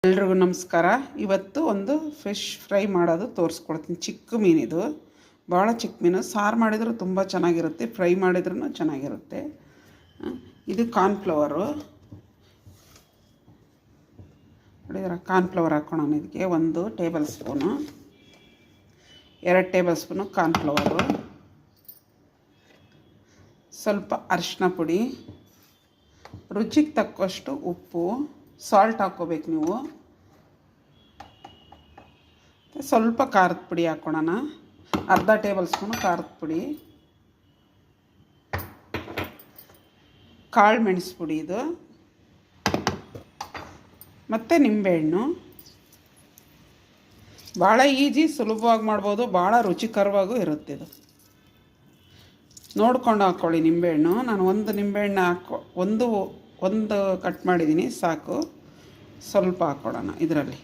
ಎಲ್ರಿಗೂ ನಮಸ್ಕಾರ. ಇವತ್ತು ಒಂದು ಫಿಶ್ ಫ್ರೈ ಮಾಡೋದು ತೋರಿಸ್ಕೊಡ್ತೀನಿ. ಚಿಕ್ಕ ಮೀನಿದು, ಭಾಳ ಚಿಕ್ಕ ಮೀನು. ಸಾರು ಮಾಡಿದರೂ ತುಂಬ ಚೆನ್ನಾಗಿರುತ್ತೆ, ಫ್ರೈ ಮಾಡಿದ್ರೂ ಚೆನ್ನಾಗಿರುತ್ತೆ. ಇದು ಕಾರ್ನ್ಫ್ಲವರು ನೋಡಿದ್ರೆ, ಕಾರ್ನ್ಫ್ಲವರ್ ಹಾಕೋಣ. ಇದಕ್ಕೆ 1 table spoon, 2 table spoon cornflour, ಸ್ವಲ್ಪ ಅರಿಶಿನ ಪುಡಿ, ರುಚಿಗೆ ತಕ್ಕಷ್ಟು ಉಪ್ಪು, ಸಾಲ್ಟ್ ಹಾಕ್ಕೋಬೇಕು ನೀವು. ಸ್ವಲ್ಪ ಖಾರದ ಪುಡಿ ಹಾಕ್ಕೊಳ್ಳೋಣ, ಅರ್ಧ ಟೇಬಲ್ ಸ್ಪೂನು ಖಾರದ ಪುಡಿ, ಕಾಳು ಮೆಣಸು ಪುಡಿ ಇದು, ಮತ್ತು ನಿಂಬೆಹಣ್ಣು. ಭಾಳ ಈಜಿ, ಸುಲಭವಾಗಿ ಮಾಡ್ಬೋದು, ಭಾಳ ರುಚಿಕರವಾಗೂ ಇರುತ್ತೆ ಇದು. ನೋಡ್ಕೊಂಡು ಹಾಕ್ಕೊಳ್ಳಿ ನಿಂಬೆಹಣ್ಣು. ನಾನು ಒಂದು ನಿಂಬೆಹಣ್ಣು ಒಂದು ಕಟ್ ಮಾಡಿದ್ದೀನಿ, ಸಾಕು. ಸ್ವಲ್ಪ ಹಾಕ್ಕೊಳ್ಳೋಣ ಇದರಲ್ಲಿ.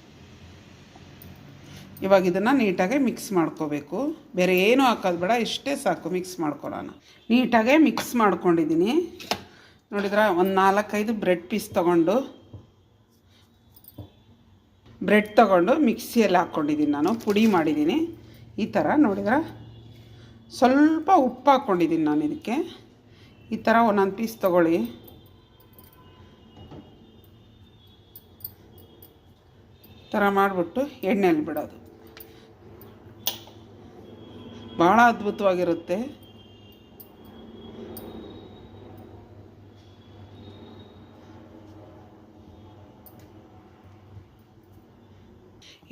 ಇವಾಗ ಇದನ್ನು ನೀಟಾಗಿ ಮಿಕ್ಸ್ ಮಾಡ್ಕೋಬೇಕು, ಬೇರೆ ಏನೂ ಹಾಕೋದು ಬೇಡ, ಇಷ್ಟೇ ಸಾಕು. ಮಿಕ್ಸ್ ಮಾಡ್ಕೊಳ್ಳೋಣ. ನೀಟಾಗೆ ಮಿಕ್ಸ್ ಮಾಡ್ಕೊಂಡಿದ್ದೀನಿ. ನೋಡಿದ್ರೆ, ಒಂದು 4-5 ಬ್ರೆಡ್ ಪೀಸ್ ತೊಗೊಂಡು ಮಿಕ್ಸಿಯಲ್ಲಿ ಹಾಕ್ಕೊಂಡಿದ್ದೀನಿ. ನಾನು ಪುಡಿ ಮಾಡಿದ್ದೀನಿ ಈ ಥರ. ನೋಡಿದ್ರೆ, ಸ್ವಲ್ಪ ಉಪ್ಪು ಹಾಕ್ಕೊಂಡಿದ್ದೀನಿ ನಾನು ಇದಕ್ಕೆ. ಈ ಥರ ಒಂದೊಂದು ಪೀಸ್ ತೊಗೊಳ್ಳಿ. ಈ ಥರ ಮಾಡಿಬಿಟ್ಟು ಎಣ್ಣೆಯಲ್ಲಿ ಬಿಡೋದು. ಭಾಳ ಅದ್ಭುತವಾಗಿರುತ್ತೆ.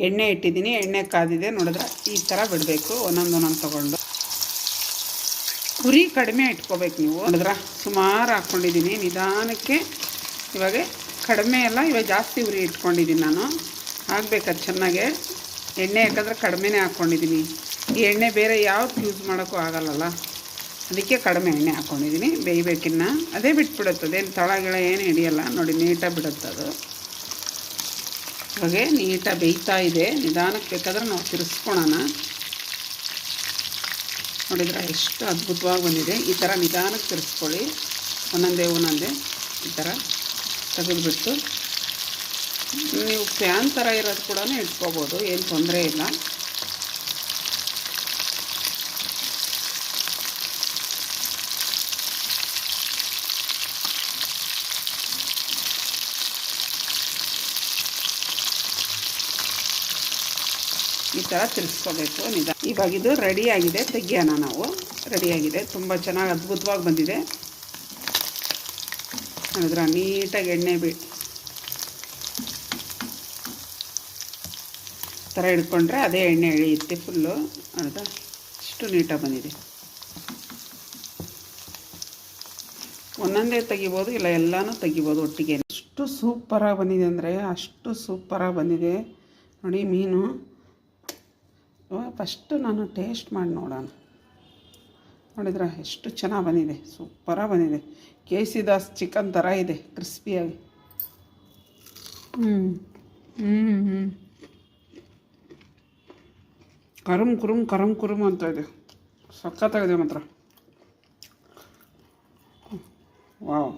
ಎಣ್ಣೆ ಇಟ್ಟಿದ್ದೀನಿ, ಎಣ್ಣೆ ಕಾದಿದೆ. ನೋಡಿದ್ರೆ ಈ ಥರ ಬಿಡಬೇಕು, ಒಂದೊಂದು ತೊಗೊಂಡು. ಉರಿ ಕಡಿಮೆ ಇಟ್ಕೋಬೇಕು ನೀವು. ನೋಡಿದ್ರೆ ಸುಮಾರು ಹಾಕ್ಕೊಂಡಿದ್ದೀನಿ, ನಿಧಾನಕ್ಕೆ. ಇವಾಗ ಕಡಿಮೆ ಎಲ್ಲ, ಇವಾಗ ಜಾಸ್ತಿ ಉರಿ ಇಟ್ಕೊಂಡಿದ್ದೀನಿ ನಾನು. ಆಗಬೇಕದು ಚೆನ್ನಾಗೆ. ಎಣ್ಣೆ ಯಾಕಂದ್ರೆ ಕಡಿಮೆನೇ ಹಾಕ್ಕೊಂಡಿದ್ದೀನಿ. ಈ ಎಣ್ಣೆ ಬೇರೆ ಯಾವ್ದು ಯೂಸ್ ಮಾಡೋಕ್ಕೂ ಆಗಲ್ಲಲ್ಲ, ಅದಕ್ಕೆ ಕಡಿಮೆ ಎಣ್ಣೆ ಹಾಕ್ಕೊಂಡಿದ್ದೀನಿ. ಬೇಯಬೇಕಿನ್ನ ಅದೇ ಬಿಟ್ಬಿಡುತ್ತದೆ, ಏನು ತಳಗಿಳ ಏನು ಹಿಡಿಯಲ್ಲ. ನೋಡಿ, ನೀಟಾಗಿ ಬಿಡುತ್ತೆ ಅದು. ಇವಾಗ ನೀಟಾಗಿ ಬೇಯ್ತಾ ಇದೆ. ನಿಧಾನಕ್ಕೆ ಬೇಕಾದ್ರೆ ನಾವು ತಿರ್ಸ್ಕೊಳೋಣ. ನೋಡಿದ್ರೆ ಎಷ್ಟು ಅದ್ಭುತವಾಗಿ ಬಂದಿದೆ. ಈ ಥರ ನಿಧಾನಕ್ಕೆ ತಿರ್ಸ್ಕೊಳ್ಳಿ, ಒಂದೊಂದೇ ಈ ಥರ ತೆಗೆದುಬಿಟ್ಟು. ನೀವು ಫ್ಯಾನ್ ಥರ ಇರೋದು ಕೂಡ ಇಟ್ಕೋಬೋದು, ಏನು ತೊಂದರೆ ಇಲ್ಲ. ಈ ಥರ ತಿರ್ಸ್ಕೋಬೇಕು ನಿಧಾನ. ಇವಾಗ ಇದು ರೆಡಿಯಾಗಿದೆ, ತೆಗಿಯೋಣ ನಾವು. ರೆಡಿಯಾಗಿದೆ, ತುಂಬ ಚೆನ್ನಾಗಿ ಅದ್ಭುತವಾಗಿ ಬಂದಿದೆ. ನೋಡಿದ್ರೆ ನೀಟಾಗಿ ಎಣ್ಣೆ ಥರ ಹಿಡ್ಕೊಂಡ್ರೆ ಅದೇ ಎಣ್ಣೆ ಎಳೆಯುತ್ತೆ ಫುಲ್ಲು. ನೋಡಿದ್ರೆ ಇಷ್ಟು ನೀಟಾಗಿ ಬಂದಿದೆ. ಒಂದೊಂದೇ ತೆಗಿಬೋದು, ಇಲ್ಲ ಎಲ್ಲನೂ ತೆಗಿಬೋದು ಒಟ್ಟಿಗೆ. ಅಷ್ಟು ಸೂಪರಾಗಿ ಬಂದಿದೆ ಅಂದರೆ ಅಷ್ಟು ಸೂಪರಾಗಿ ಬಂದಿದೆ. ನೋಡಿ ಮೀನು. ಫಸ್ಟು ನಾನು ಟೇಸ್ಟ್ ಮಾಡಿ ನೋಡೋಣ. ನೋಡಿದ್ರೆ ಎಷ್ಟು ಚೆನ್ನಾಗಿ ಬಂದಿದೆ, ಸೂಪರಾಗಿ ಬಂದಿದೆ. KC ದಾಸ್ ಚಿಕನ್ ಥರ ಇದೆ, ಕ್ರಿಸ್ಪಿಯಾಗಿ. ಕರುಮ್ ಕುರುಮ್ ಅಂತ ಇದೆ, ಸಖತ್ತಾಗಿದೆ ಮಾತ್ರ. ವಾವ್,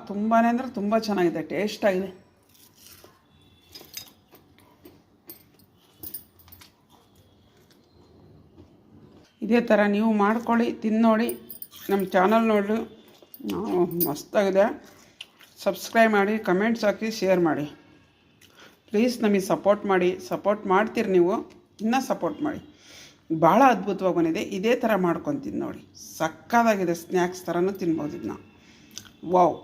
ತುಂಬಾ ಅಂದರೆ ತುಂಬ ಚೆನ್ನಾಗಿದೆ, ಟೇಸ್ಟಾಗಿದೆ. ಇದೇ ಥರ ನೀವು ಮಾಡ್ಕೊಳ್ಳಿ, ತಿನ್ನೋಡಿ. ನಮ್ಮ ಚಾನಲ್ ನೋಡಿ, ಮಸ್ತಾಗಿದೆ. ಸಬ್ಸ್ಕ್ರೈಬ್ ಮಾಡಿ, ಕಮೆಂಟ್ಸ್ ಹಾಕಿ, ಶೇರ್ ಮಾಡಿ. ಪ್ಲೀಸ್ ನಮಗೆ ಸಪೋರ್ಟ್ ಮಾಡಿ. ಸಪೋರ್ಟ್ ಮಾಡ್ತೀರಿ ನೀವು, ಇನ್ನೂ ಸಪೋರ್ಟ್ ಮಾಡಿ. ಭಾಳ ಅದ್ಭುತವಾಗಿ ಬಂದಿದೆ. ಇದೇ ಥರ ಮಾಡ್ಕೊತೀನಿ ನೋಡಿ, ಸಕ್ಕತ್ತಾಗಿದೆ. ಸ್ನ್ಯಾಕ್ಸ್ ಥರನೂ ತಿನ್ಬೋದು ಇದನ್ನ. ವಾವ್.